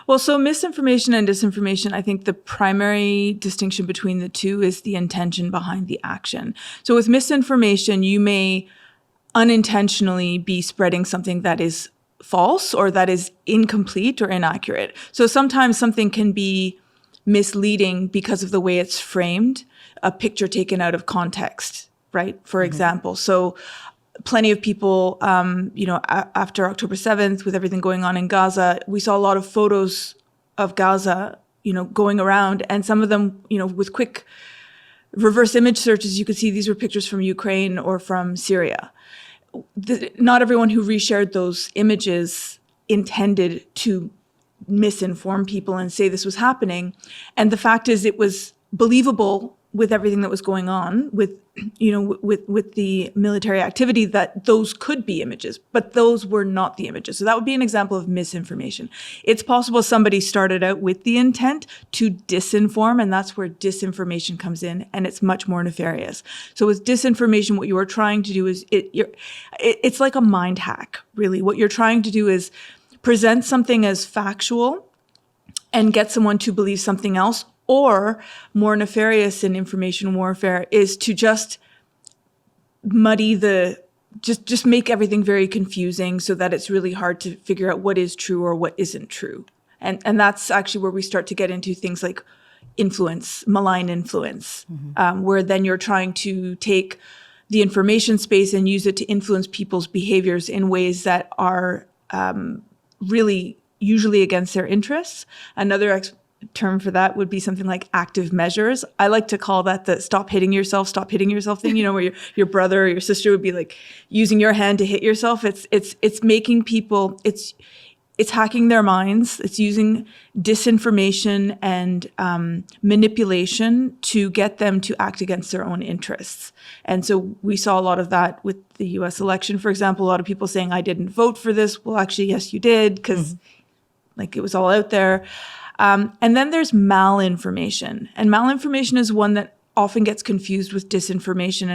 Well, so misinformation and disinformation, I think the primary distinction between the two is the intention behind the action. So with misinformation, you may unintentionally be spreading something that is false or that is incomplete or inaccurate. So sometimes something can be misleading because of the way it's framed, a picture taken out of context, right? For example. So plenty of people, after October 7th, with everything going on in Gaza, we saw a lot of photos of Gaza, going around, and some of them, with quick reverse image searches, you could see these were pictures from Ukraine or from Syria. Not everyone who reshared those images intended to misinform people and say this was happening. And the fact is, it was believable with everything that was going on with the military activity that those could be images, but those were not the images. So that would be an example of misinformation. It's possible somebody started out with the intent to disinform, and that's where disinformation comes in, and it's much more nefarious. So with disinformation, what you are trying to do is it's like a mind hack, really. What you're trying to do is present something as factual and get someone to believe something else. Or more nefarious in information warfare is to just muddy just make everything very confusing so that it's really hard to figure out what is true or what isn't true. And that's actually where we start to get into things like influence, malign influence, where then you're trying to take the information space and use it to influence people's behaviors in ways that are really usually against their interests. Another term for that would be something like active measures. I like to call that the stop hitting yourself thing, where your brother or your sister would be like using your hand to hit yourself. It's making people, it's hacking their minds. It's using disinformation and manipulation to get them to act against their own interests. And so we saw a lot of that with the US election, for example. A lot of people saying, I didn't vote for this. Well, actually, yes, you did, because it was all out there. And then there's malinformation. And malinformation is one that often gets confused with disinformation.